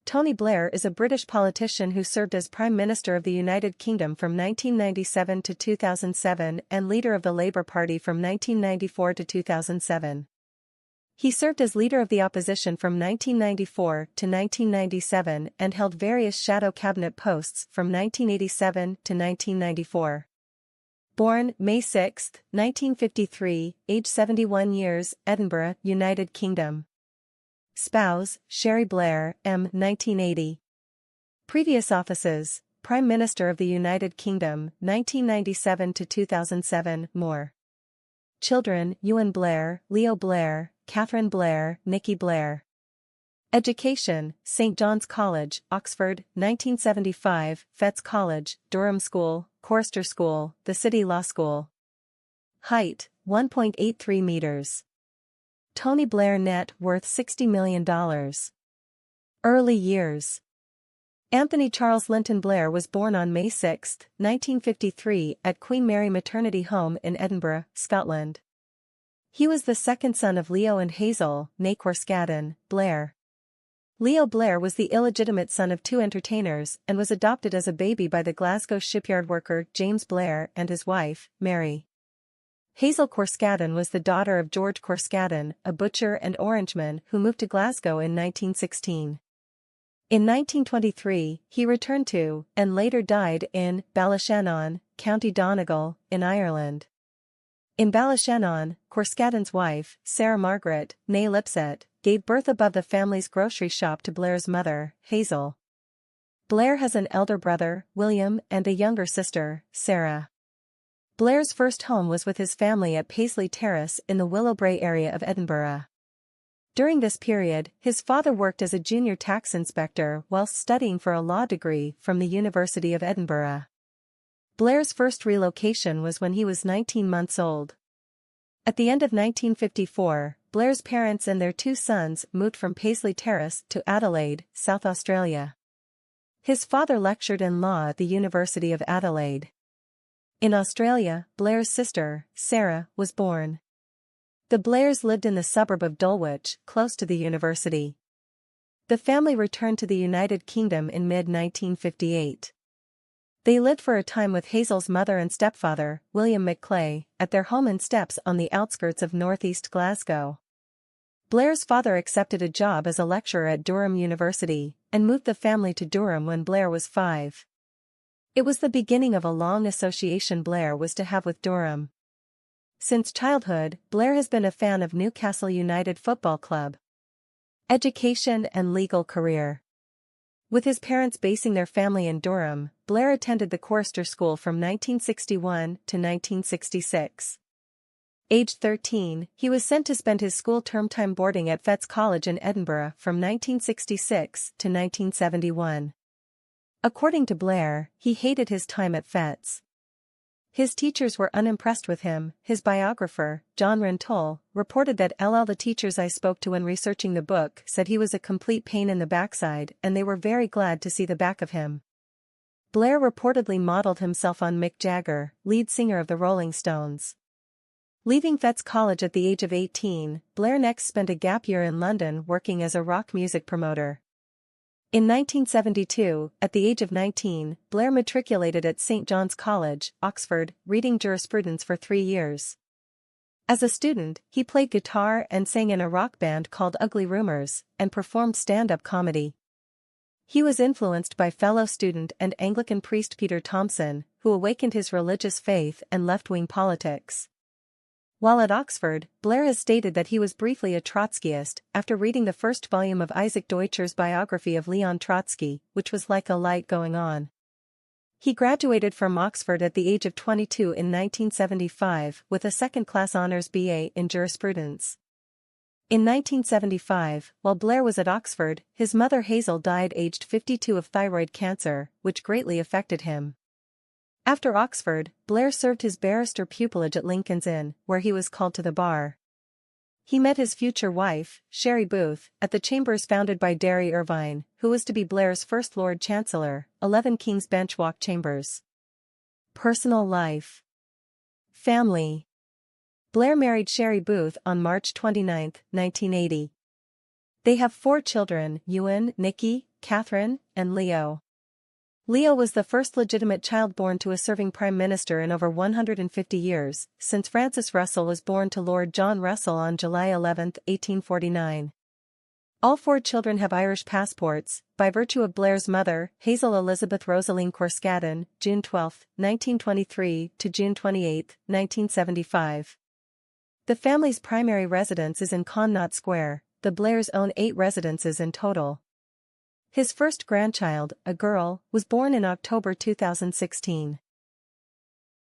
Tony Blair is a British politician who served as Prime Minister of the United Kingdom from 1997 to 2007 and leader of the Labour Party from 1994 to 2007. He served as leader of the opposition from 1994 to 1997 and held various shadow cabinet posts from 1987 to 1994. Born May 6, 1953, age 71 years, Edinburgh, United Kingdom. Spouse, Sherry Blair, M. 1980. Previous offices, Prime Minister of the United Kingdom, 1997 to 2007, more. Children, Ewan Blair, Leo Blair, Catherine Blair, Nikki Blair. Education, St. John's College, Oxford, 1975, Fettes College, Durham School, Chorister School, the City Law School. Height, 1.83 meters. Tony Blair net worth $60 million. Early years. Anthony Charles Linton Blair was born on May 6, 1953 at Queen Mary Maternity Home in Edinburgh, Scotland. He was the second son of Leo and Hazel, née Corscaden, Blair. Leo Blair was the illegitimate son of two entertainers and was adopted as a baby by the Glasgow shipyard worker James Blair and his wife, Mary. Hazel Corscaden was the daughter of George Corscaden, a butcher and orangeman who moved to Glasgow in 1916. In 1923, he returned to, and later died in, Ballyshannon, County Donegal, in Ireland. In Ballyshannon, Corscaden's wife, Sarah Margaret, née Lipset, gave birth above the family's grocery shop to Blair's mother, Hazel. Blair has an elder brother, William, and a younger sister, Sarah. Blair's first home was with his family at Paisley Terrace in the Willowbrae area of Edinburgh. During this period, his father worked as a junior tax inspector whilst studying for a law degree from the University of Edinburgh. Blair's first relocation was when he was 19 months old. At the end of 1954, Blair's parents and their two sons moved from Paisley Terrace to Adelaide, South Australia. His father lectured in law at the University of Adelaide. In Australia, Blair's sister, Sarah, was born. The Blairs lived in the suburb of Dulwich, close to the university. The family returned to the United Kingdom in mid-1958. They lived for a time with Hazel's mother and stepfather, William McClay, at their home in Steps on the outskirts of northeast Glasgow. Blair's father accepted a job as a lecturer at Durham University, and moved the family to Durham when Blair was 5. It was the beginning of a long association Blair was to have with Durham. Since childhood, Blair has been a fan of Newcastle United Football Club. Education and legal career. With his parents basing their family in Durham, Blair attended the Chorister School from 1961 to 1966. Aged 13, he was sent to spend his school term time boarding at Fettes College in Edinburgh from 1966 to 1971. According to Blair, he hated his time at Fettes. His teachers were unimpressed with him. His biographer, John Rintoul, reported that the teachers I spoke to when researching the book said he was a complete pain in the backside and they were very glad to see the back of him. Blair reportedly modeled himself on Mick Jagger, lead singer of the Rolling Stones. Leaving Fettes College at the age of 18, Blair next spent a gap year in London working as a rock music promoter. In 1972, at the age of 19, Blair matriculated at St. John's College, Oxford, reading jurisprudence for 3 years. As a student, he played guitar and sang in a rock band called Ugly Rumours, and performed stand-up comedy. He was influenced by fellow student and Anglican priest Peter Thompson, who awakened his religious faith and left-wing politics. While at Oxford, Blair has stated that he was briefly a Trotskyist after reading the first volume of Isaac Deutscher's biography of Leon Trotsky, which was like a light going on. He graduated from Oxford at the age of 22 in 1975 with a second-class honours BA in jurisprudence. In 1975, while Blair was at Oxford, his mother Hazel died aged 52 of thyroid cancer, which greatly affected him. After Oxford, Blair served his barrister pupillage at Lincoln's Inn, where he was called to the bar. He met his future wife, Sherry Booth, at the chambers founded by Derry Irvine, who was to be Blair's first Lord Chancellor, 11 King's Bench Walk Chambers. Personal life. Family. Blair married Sherry Booth on March 29, 1980. They have 4 children: Ewan, Nikki, Catherine, and Leo. Leo was the first legitimate child born to a serving prime minister in over 150 years, since Francis Russell was born to Lord John Russell on July 11, 1849. All 4 children have Irish passports, by virtue of Blair's mother, Hazel Elizabeth Rosaleen Corskadden, June 12, 1923 to June 28, 1975. The family's primary residence is in Connaught Square. The Blairs own 8 residences in total. His first grandchild, a girl, was born in October 2016.